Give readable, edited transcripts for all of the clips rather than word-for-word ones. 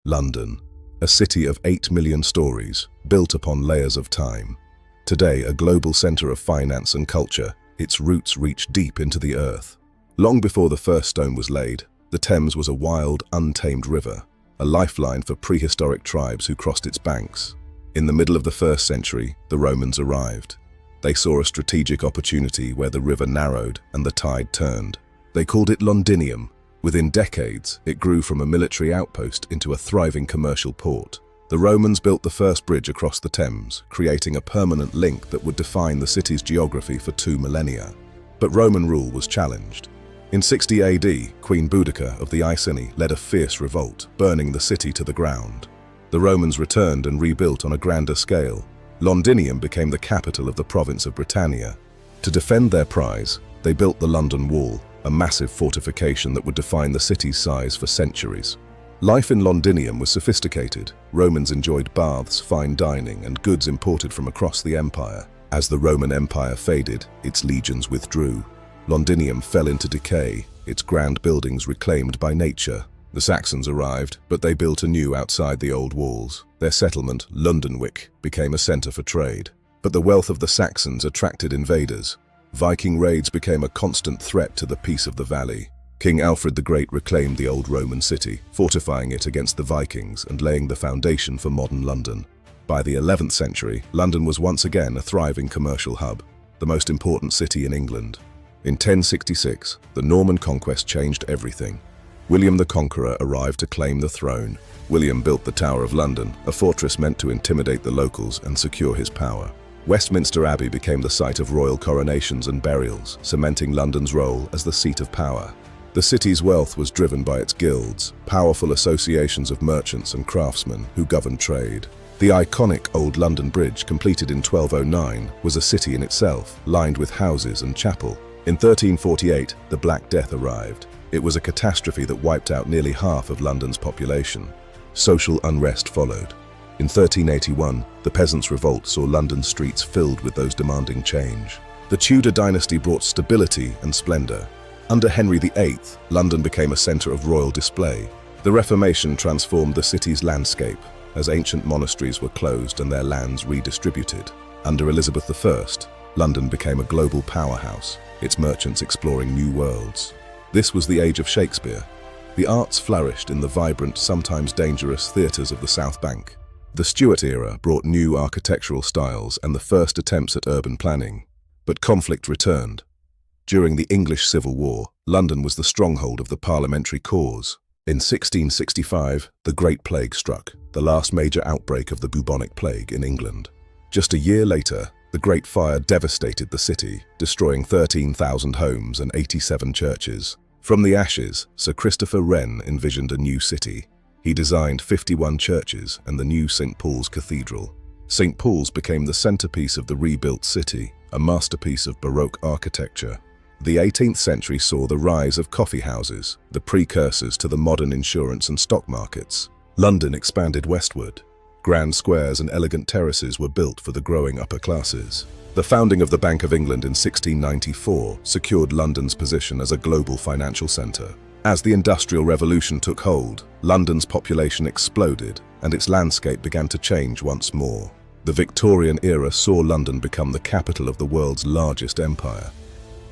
London, a city of 8 million stories, built upon layers of time. Today, a global center of finance and culture, its roots reach deep into the earth. Long before the first stone was laid, the Thames was a wild, untamed river, a lifeline for prehistoric tribes who crossed its banks. In the middle of the 1st century, the Romans arrived. They saw a strategic opportunity where the river narrowed and the tide turned. They called it Londinium. Within decades, it grew from a military outpost into a thriving commercial port. The Romans built the first bridge across the Thames, creating a permanent link that would define the city's geography for 2 millennia. But Roman rule was challenged. In 60 AD, Queen Boudicca of the Iceni led a fierce revolt, burning the city to the ground. The Romans returned and rebuilt on a grander scale. Londinium became the capital of the province of Britannia. To defend their prize, they built the London Wall, a massive fortification that would define the city's size for centuries. Life in Londinium was sophisticated. Romans enjoyed baths, fine dining, and goods imported from across the empire. As the Roman Empire faded, its legions withdrew. Londinium fell into decay, its grand buildings reclaimed by nature. The Saxons arrived, but they built anew outside the old walls. Their settlement, Londonwick, became a center for trade. But the wealth of the Saxons attracted invaders. Viking raids became a constant threat to the peace of the valley. King Alfred the Great reclaimed the old Roman city, fortifying it against the Vikings and laying the foundation for modern London. By the 11th century, London was once again a thriving commercial hub, the most important city in England. In 1066, the Norman conquest changed everything. William the Conqueror arrived to claim the throne. William built the Tower of London, a fortress meant to intimidate the locals and secure his power. Westminster Abbey became the site of royal coronations and burials, cementing London's role as the seat of power. The city's wealth was driven by its guilds, powerful associations of merchants and craftsmen who governed trade. The iconic Old London Bridge, completed in 1209, was a city in itself, lined with houses and chapel. In 1348, the Black Death arrived. It was a catastrophe that wiped out nearly half of London's population. Social unrest followed. In 1381, the Peasants' Revolt saw London's streets filled with those demanding change. The Tudor dynasty brought stability and splendor. Under Henry VIII, London became a center of royal display. The Reformation transformed the city's landscape, as ancient monasteries were closed and their lands redistributed. Under Elizabeth I, London became a global powerhouse, its merchants exploring new worlds. This was the age of Shakespeare. The arts flourished in the vibrant, sometimes dangerous theatres of the South Bank. The Stuart era brought new architectural styles and the first attempts at urban planning. But conflict returned. During the English Civil War, London was the stronghold of the parliamentary cause. In 1665, the Great Plague struck, the last major outbreak of the bubonic plague in England. Just a year later, the Great Fire devastated the city, destroying 13,000 homes and 87 churches. From the ashes, Sir Christopher Wren envisioned a new city. He designed 51 churches and the new St. Paul's Cathedral. St. Paul's became the centerpiece of the rebuilt city, a masterpiece of Baroque architecture. The 18th century saw the rise of coffee houses, the precursors to the modern insurance and stock markets. London expanded westward. Grand squares and elegant terraces were built for the growing upper classes. The founding of the Bank of England in 1694 secured London's position as a global financial centre. As the Industrial Revolution took hold, London's population exploded and its landscape began to change once more. The Victorian Era saw London become the capital of the world's largest empire.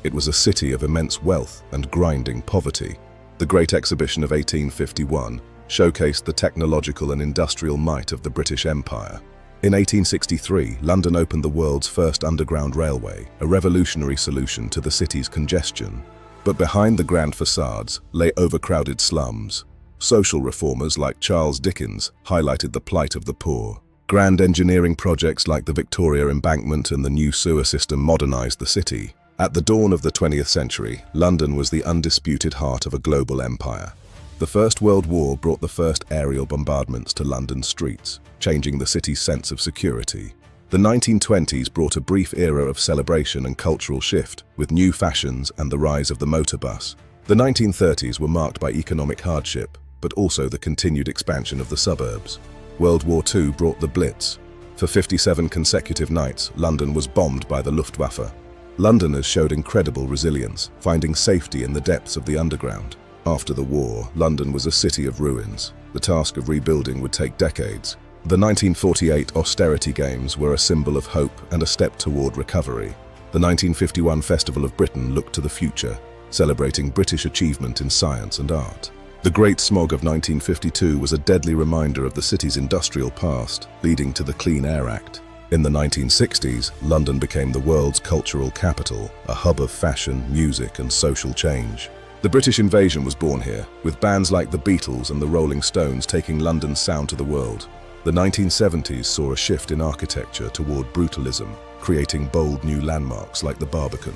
It was a city of immense wealth and grinding poverty. The Great Exhibition of 1851 showcased the technological and industrial might of the British Empire. In 1863, London opened the world's first underground railway, a revolutionary solution to the city's congestion. But behind the grand facades lay overcrowded slums. Social reformers like Charles Dickens highlighted the plight of the poor. Grand engineering projects like the Victorian Embankment and the new sewer system modernized the city. At the dawn of the 20th century, London was the undisputed heart of a global empire. The First World War brought the first aerial bombardments to London's streets, changing the city's sense of security. The 1920s brought a brief era of celebration and cultural shift, with new fashions and the rise of the motor bus. The 1930s were marked by economic hardship, but also the continued expansion of the suburbs. World War II brought the Blitz. For 57 consecutive nights, London was bombed by the Luftwaffe. Londoners showed incredible resilience, finding safety in the depths of the underground. After the war, London was a city of ruins. The task of rebuilding would take decades. The 1948 austerity games were a symbol of hope and a step toward recovery. The 1951 Festival of Britain looked to the future, celebrating British achievement in science and art. The Great Smog of 1952 was a deadly reminder of the city's industrial past, leading to the Clean Air Act. In the 1960s, London became the world's cultural capital, a hub of fashion, music, and social change. The British invasion was born here, with bands like the Beatles and the Rolling Stones taking London's sound to the world. The 1970s saw a shift in architecture toward brutalism, creating bold new landmarks like the Barbican.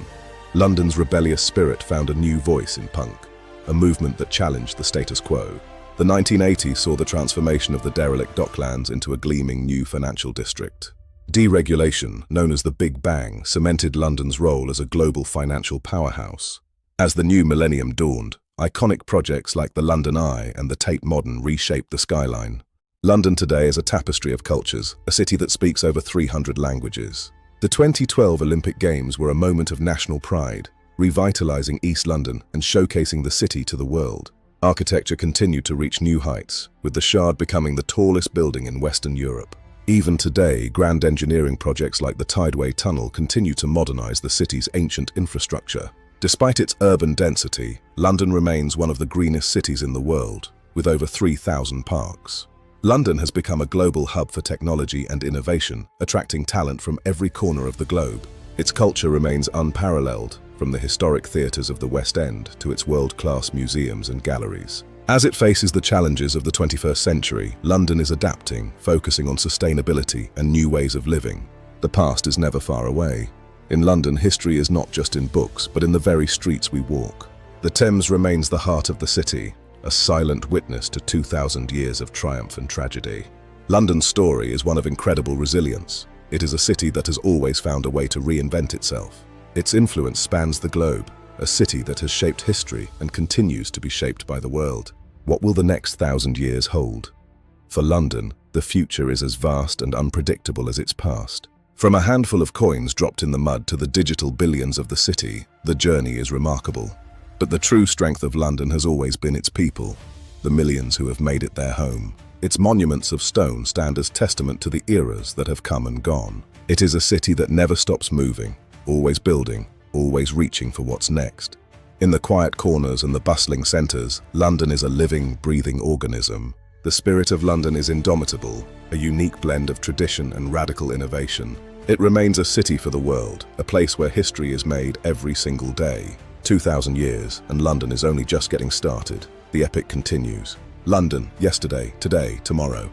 London's rebellious spirit found a new voice in punk, a movement that challenged the status quo. The 1980s saw the transformation of the derelict Docklands into a gleaming new financial district. Deregulation, known as the Big Bang, cemented London's role as a global financial powerhouse. As the new millennium dawned, iconic projects like the London Eye and the Tate Modern reshaped the skyline. London today is a tapestry of cultures, a city that speaks over 300 languages. The 2012 Olympic Games were a moment of national pride, revitalizing East London and showcasing the city to the world. Architecture continued to reach new heights, with the Shard becoming the tallest building in Western Europe. Even today, grand engineering projects like the Tideway Tunnel continue to modernize the city's ancient infrastructure. Despite its urban density, London remains one of the greenest cities in the world, with over 3,000 parks. London has become a global hub for technology and innovation, attracting talent from every corner of the globe. Its culture remains unparalleled, from the historic theatres of the West End to its world-class museums and galleries. As it faces the challenges of the 21st century, London is adapting, focusing on sustainability and new ways of living. The past is never far away. In London, history is not just in books, but in the very streets we walk. The Thames remains the heart of the city, a silent witness to 2,000 years of triumph and tragedy. London's story is one of incredible resilience. It is a city that has always found a way to reinvent itself. Its influence spans the globe, a city that has shaped history and continues to be shaped by the world. What will the next 1,000 years hold? For London, the future is as vast and unpredictable as its past. From a handful of coins dropped in the mud to the digital billions of the city, the journey is remarkable. But the true strength of London has always been its people, the millions who have made it their home. Its monuments of stone stand as testament to the eras that have come and gone. It is a city that never stops moving, always building, always reaching for what's next. In the quiet corners and the bustling centres, London is a living, breathing organism. The spirit of London is indomitable, a unique blend of tradition and radical innovation. It remains a city for the world, a place where history is made every single day. 2,000 years, and London is only just getting started. The epic continues. London, yesterday, today, tomorrow.